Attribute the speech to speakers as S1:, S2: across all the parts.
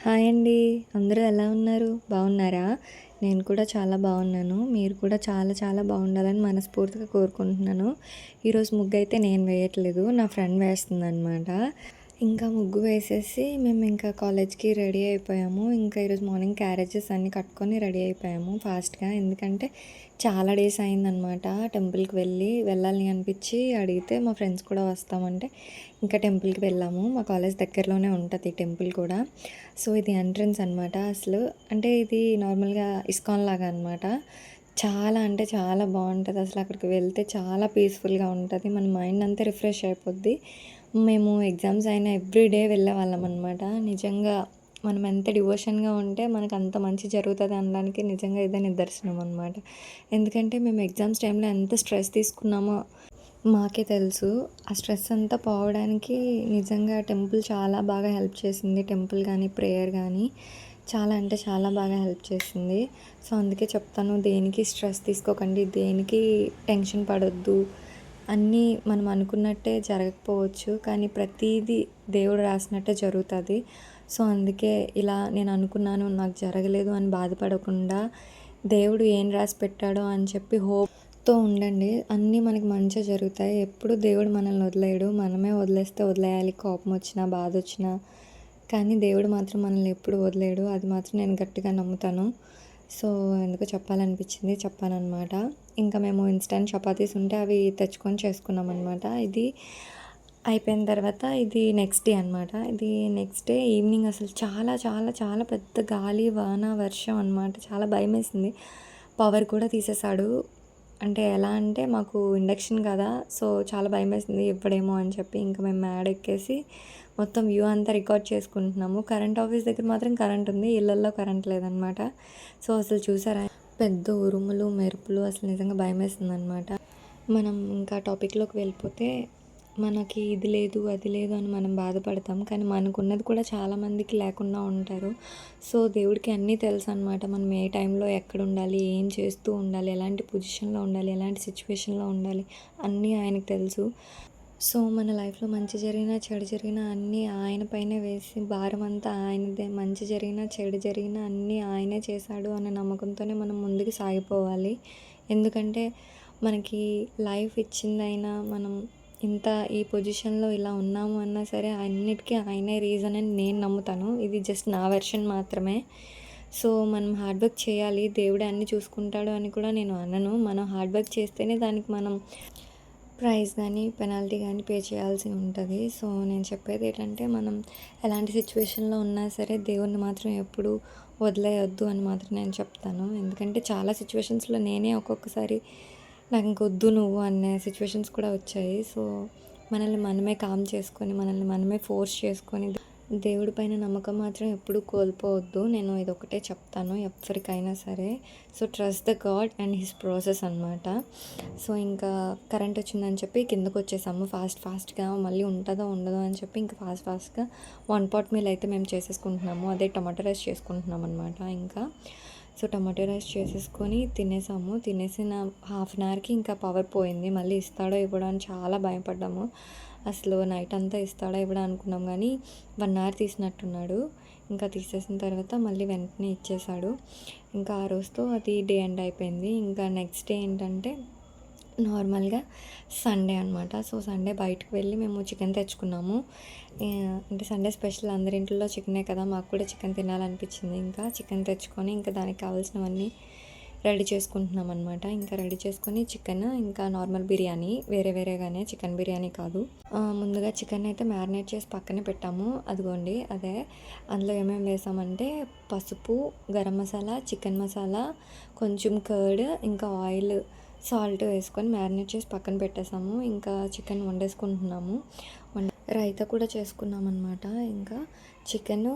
S1: Hi అండి. అందరూ ఎలా ఉన్నారు? బాగున్నారా? నేను కూడా చాలా బాగున్నాను. మీరు కూడా చాలా చాలా బాగుండాలని మనస్ఫూర్తిగా కోరుకుంటున్నాను. ఈరోజు ముగ్గైతే నేను వేయట్లేదు. నా ఫ్రెండ్ వేస్తుందనమాట. ఇంకా ముగ్గు వేసేసి మేము ఇంకా కాలేజ్‌కి రెడీ అయిపోయాము. ఇంకా ఈరోజు మార్నింగ్ క్యారేజెస్ అన్నీ కట్టుకొని రెడీ అయిపోయాము ఫాస్ట్‌గా. ఎందుకంటే చాలా డేస్ అయిందనమాట టెంపుల్‌కి వెళ్ళాలి అనిపించి అడిగితే మా ఫ్రెండ్స్ కూడా వస్తామంటే ఇంకా టెంపుల్‌కి వెళ్ళాము. మా కాలేజ్ దగ్గరలోనే ఉంటది టెంపుల్ కూడా. సో ఇది ఎంట్రన్స్ అనమాట. అసలు అంటే ఇది నార్మల్‌గా ఇస్కాన్ లాగా అనమాట. చాలా అంటే చాలా బావుంటది. అసలు అక్కడికి వెళ్తే చాలా పీస్‌ఫుల్‌గా ఉంటది. మన మైండ్ అంతా రిఫ్రెష్ అయిపోద్ది. మేము ఎగ్జామ్స్ అయినా ఎవ్రీ డే వెళ్ళేవాళ్ళం అనమాట. నిజంగా మనం ఎంత డివోషన్‌గా ఉంటే మనకు అంత మంచి జరుగుతది అనడానికి నిజంగా ఇదే నిదర్శనం అనమాట. ఎందుకంటే మేము ఎగ్జామ్స్ టైంలో ఎంత స్ట్రెస్ తీసుకున్నామో మాకే తెలుసు. ఆ స్ట్రెస్ అంతా పోవడానికి నిజంగా టెంపుల్ చాలా బాగా హెల్ప్ చేసింది. టెంపుల్ గానీ, ప్రేయర్ గానీ చాలా అంటే చాలా బాగా హెల్ప్ చేసింది. సో అందుకే చెప్తాను, దేనికి స్ట్రెస్ తీసుకోకండి. దేనికి టెన్షన్ పడొద్దు. అన్నీ మనం అనుకున్నట్టే జరగకపోవచ్చు. కానీ ప్రతీదీ దేవుడు రాసినట్టే జరుగుతది. సో అందుకే ఇలా నేను అనుకున్నాను, నాకు జరగలేదు అని బాధపడకుండా దేవుడు ఏం రాసి పెట్టాడో అని చెప్పి హోప్‌తో ఉండండి. అన్నీ మనకి మంచే జరుగుతాయి. ఎప్పుడు దేవుడు మనల్ని వదిలేయడు. మనమే వదిలేస్తే వదిలేయాలి. కోపం వచ్చినా, బాధ వచ్చినా. కానీ దేవుడు మాత్రం మనల్ని ఎప్పుడు వదిలేయడు. అది మాత్రం నేను గట్టిగా నమ్ముతాను. సో ఎందుకో చెప్పాలనిపించింది, చెప్పాననమాట. ఇంకా మేము ఇన్‌స్టాంట్ చపాతీస్ ఉంటే అవి తెచ్చుకొని చేసుకున్నామనమాట. ఇది అయిపోయిన తర్వాత ఇది నెక్స్ట్ డే అనమాట. ఇది నెక్స్ట్ డే ఈవినింగ్ అసలు చాలా చాలా చాలా పెద్ద గాలి, వాన, వర్షం అనమాట. చాలా భయమేసింది. పవర్ కూడా తీసేసాడు. అంటే ఎలా అంటే మాకు ఇండక్షన్ కదా! సో చాలా భయమేసింది ఇవ్వడేమో అని చెప్పి. ఇంకా మేము మేడెక్కేసి మొత్తం వ్యూ అంతా రికార్డ్ చేసుకుంటున్నాము. కరెంట్ ఆఫీస్ దగ్గర మాత్రం కరెంట్ ఉంది. ఇళ్లల్లో కరెంట్ లేదనమాట. సో అసలు చూసారా పెద్ద ఉరుములు, మెరుపులు అసలు నిజంగా భయమేసిందనమాట. మనం ఇంకా టాపిక్‌లోకి వెళ్ళిపోతే మనకి ఇది లేదు, అది లేదు అని మనం బాధపడతాం. కానీ మనకున్నది కూడా చాలామందికి లేకుండా ఉంటారు. సో దేవుడికి అన్నీ తెలుసనమాట. మనం ఏ టైంలో ఎక్కడుండాలి, ఏం చేస్తూ ఉండాలి, ఎలాంటి పొజిషన్‌లో ఉండాలి, ఎలాంటి సిచ్యువేషన్‌లో ఉండాలి అన్నీ ఆయనకి తెలుసు. సో మన లైఫ్‌లో మంచి జరిగినా, చెడు జరిగినా అన్నీ ఆయన పైనే వేసి భారం అంతా ఆయనదే. మంచి జరిగినా, చెడు జరిగినా అన్నీ ఆయనే చేశాడు అనే నమ్మకంతోనే మనం ముందుకు సాగిపోవాలి. ఎందుకంటే మనకి లైఫ్ ఇచ్చిందైనా, మనం ఇంత ఈ పొజిషన్‌లో ఇలా ఉన్నాము అన్నా సరే అన్నిటికీ ఆయనే రీజన్ అని నేను నమ్ముతాను. ఇది జస్ట్ నా వెర్షన్ మాత్రమే. సో మనం హార్డ్ వర్క్ చేయాలి. దేవుడే అన్నీ చూసుకుంటాడు అని కూడా నేను అనను. మనం హార్డ్ వర్క్ చేస్తేనే దానికి మనం ప్రైజ్ కానీ, పెనాల్టీ కానీ పే చేయాల్సి ఉంటది. సో నేను చెప్పేది ఏంటంటే మనం ఎలాంటి సిచ్యువేషన్‌లో ఉన్నా సరే దేవుడిని మాత్రం ఎప్పుడూ వదిలేయొద్దు అని మాత్రం నేను చెప్తాను. ఎందుకంటే చాలా సిచ్యువేషన్స్‌లో నేనే ఒక్కొక్కసారి నాకు ఇంకొద్దు నువ్వు అనే సిచ్యువేషన్స్ కూడా వచ్చాయి. సో మనల్ని మనమే కామ్ చేసుకొని, మనల్ని మనమే ఫోర్స్ చేసుకొని దేవుడి పైన నమ్మకం మాత్రం ఎప్పుడూ కోల్పోవద్దు. నేను ఇదొక్కటే చెప్తాను ఎవ్వరికైనా సరే. So trust the God and his process అనమాట. సో ఇంకా కరెంట్ వచ్చిందని చెప్పి కిందకొచ్చేసాము ఫాస్ట్‌గా. మళ్ళీ ఉంటదో ఉండదో అని చెప్పి ఇంకా ఫాస్ట్‌గా 1 పాట్ మీల్ అయితే మేము చేసేసుకుంటున్నాము. అదే టమాటో రైస్ చేసుకుంటున్నాం అనమాట ఇంకా. సో టమాటో రైస్ చేసేసుకొని తినేసాము. తినేసిన హాఫ్ అన్ అవర్‌కి ఇంకా పవర్ పోయింది. మళ్ళీ ఇస్తాడో ఇవ్వడో అని చాలా భయపడ్డాము. అసలు నైట్ అంతా ఇస్తాడా ఇవ్వడా అనుకున్నాం కానీ 1 అవర్ తీసినట్టున్నాడు. ఇంకా తీసేసిన తర్వాత మళ్ళీ వెంటనే ఇచ్చేశాడు. ఇంకా ఆ రోజుతో అది డే ఎండ్ అయిపోయింది. ఇంకా నెక్స్ట్ డే ఏంటంటే నార్మల్‌గా సండే అనమాట. సో సండే బయటకు వెళ్ళి మేము చికెన్ తెచ్చుకున్నాము. అంటే సండే స్పెషల్ అందరి ఇంట్లో చికెనే కదా! మాకు కూడా చికెన్ తినాలనిపించింది. ఇంకా చికెన్ తెచ్చుకొని ఇంకా దానికి కావాల్సినవన్నీ రెడీ చేసుకుంటున్నాం అనమాట. ఇంకా రెడీ చేసుకొని చికెన్, ఇంకా నార్మల్ బిర్యానీ వేరేగానే, చికెన్ బిర్యానీ కాదు. ముందుగా చికెన్ అయితే మ్యారినేట్ చేసి పక్కనే పెట్టాము. అదిగోండి అదే. అందులో ఏమేమి వేసామంటే పసుపు, గరం మసాలా, చికెన్ మసాలా, కొంచెం కర్డ్, ఇంకా ఆయిల్, సాల్ట్ వేసుకొని మ్యారినేట్ చేసి పక్కన పెట్టేసాము. ఇంకా చికెన్ వండేసుకుంటున్నాము. రైతా కూడా చేసుకున్నామన్నమాట. ఇంకా చికెను,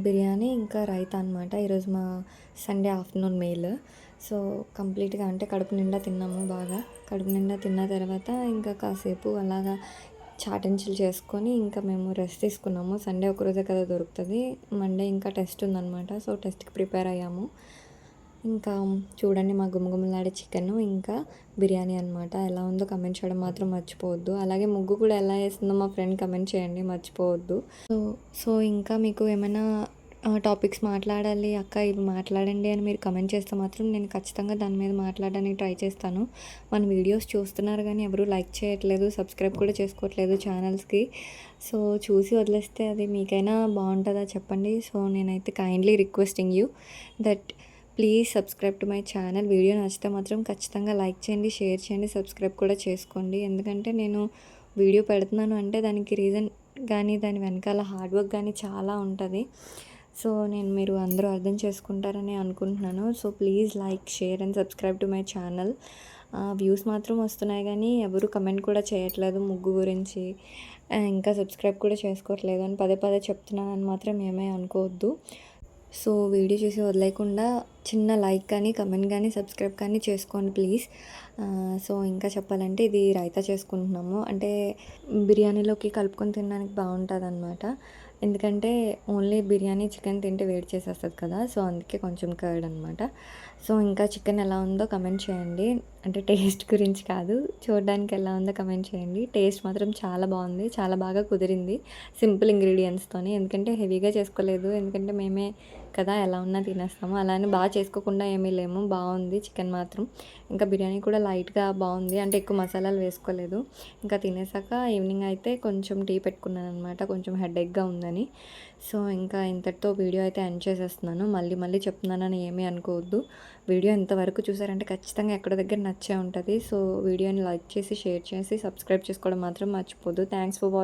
S1: బిర్యానీ, ఇంకా రైతా అనమాట ఈరోజు మా సండే ఆఫ్టర్నూన్ మీల్. సో కంప్లీట్గా అంటే కడుపు నిండా తిన్నాము బాగా. కడుపు నిండా తిన్న తర్వాత ఇంకా కాసేపు అలాగా చాటించులు చేసుకొని ఇంకా మేము రెస్ట్ తీసుకున్నాము. సండే ఒకరోజే కదా దొరుకుతుంది. మండే ఇంకా టెస్ట్ ఉందన్నమాట. సో టెస్ట్‌కి ప్రిపేర్ అయ్యాము. ఇంకా చూడండి మా గుమగుమలాడే చికెను, ఇంకా బిర్యానీ అనమాట. ఎలా ఉందో కమెంట్ చేయడం మాత్రం మర్చిపోవద్దు. అలాగే ముగ్గు కూడా ఎలా వేసిందో మా ఫ్రెండ్ కమెంట్ చేయండి మర్చిపోవద్దు. సో ఇంకా మీకు ఏమైనా టాపిక్స్ మాట్లాడాలి అక్క ఇవి మాట్లాడండి అని మీరు కమెంట్ చేస్తే మాత్రం నేను ఖచ్చితంగా దాని మీద మాట్లాడడానికి ట్రై చేస్తాను. మన వీడియోస్ చూస్తున్నారు కానీ ఎవరు లైక్ చేయట్లేదు, సబ్స్క్రైబ్ కూడా చేసుకోవట్లేదు ఛానల్స్‌కి. సో, చూసి వదిలేస్తే అది మీకైనా బావుంటదా చెప్పండి? సో, నేనైతే kindly requesting you that please subscribe to my channel. Video నచ్చితే మాత్రం ఖచ్చితంగా లైక్ చేయండి, షేర్ చేయండి, సబ్స్క్రైబ్ కూడా చేసుకోండి. ఎందుకంటే నేను వీడియో పెడుతున్నాను అంటే దానికి రీజన్ కానీ, దాని వెనకాల హార్డ్ వర్క్ కానీ చాలా ఉంటది. సో, మీరు అందరూ అర్థం చేసుకుంటారని అనుకుంటున్నాను. So, please like, share and subscribe to my channel. Views మాత్రం వస్తున్నాయి కానీ ఎవరు కమెంట్ కూడా చేయట్లేదు ముగ్గు గురించి. ఇంకా సబ్స్క్రైబ్ కూడా చేసుకోవట్లేదు అని పదే పదే చెప్తున్నానని మాత్రం ఏమీ అనుకోవద్దు. సో, వీడియో చూసి వదిలేయకుండా చిన్న లైక్ కానీ, కమెంట్ కానీ, సబ్స్క్రైబ్ కానీ చేసుకోండి ప్లీజ్. సో, ఇంకా చెప్పాలంటే ఇది రైతా చేసుకుంటున్నాము. అంటే బిర్యానీలోకి కలుపుకొని తినడానికి బావుంటదనమాట. ఎందుకంటే ఓన్లీ బిర్యానీ చికెన్ తింటే వేడి చేసేస్తది కదా! సో, అందుకే కొంచెం కర్డ్ అనమాట. సో, ఇంకా చికెన్ ఎలా ఉందో కమెంట్ చేయండి. అంటే టేస్ట్ గురించి కాదు, చూడడానికి ఎలా ఉందో కమెంట్ చేయండి. టేస్ట్ మాత్రం చాలా బావుంది. చాలా బాగా కుదిరింది. సింపుల్ ఇంగ్రీడియెంట్స్‌తోని. ఎందుకంటే హెవీగా చేసుకోలేదు. ఎందుకంటే మేమే కదా! ఎలా ఉన్నా తినేస్తాము. అలా అని బాగా చేసుకోకుండా ఏమీ లేము. బావుంది చికెన్ మాత్రం. ఇంకా బిర్యానీ కూడా లైట్‌గా బావుంది. అంటే ఎక్కువ మసాలాలు వేసుకోలేదు. ఇంకా తినేసాక ఈవినింగ్ అయితే కొంచెం టీ పెట్టుకున్నాననమాట. కొంచెం హెడేక్‌గా ఉందని. సో, ఇంకా ఇంతటితో వీడియో అయితే ఎండ్ చేసేస్తున్నాను. మళ్ళీ మళ్ళీ చెప్తున్నానని ఏమీ అనుకోవద్దు. వీడియో ఇంతవరకు చూసారంటే ఖచ్చితంగా ఎక్కడో దగ్గర నచ్చే ఉంటది. సో, వీడియోని లైక్ చేసి, షేర్ చేసి, సబ్స్క్రైబ్ చేసుకోవడం మాత్రం మర్చిపోద్దు. Thanks for watching.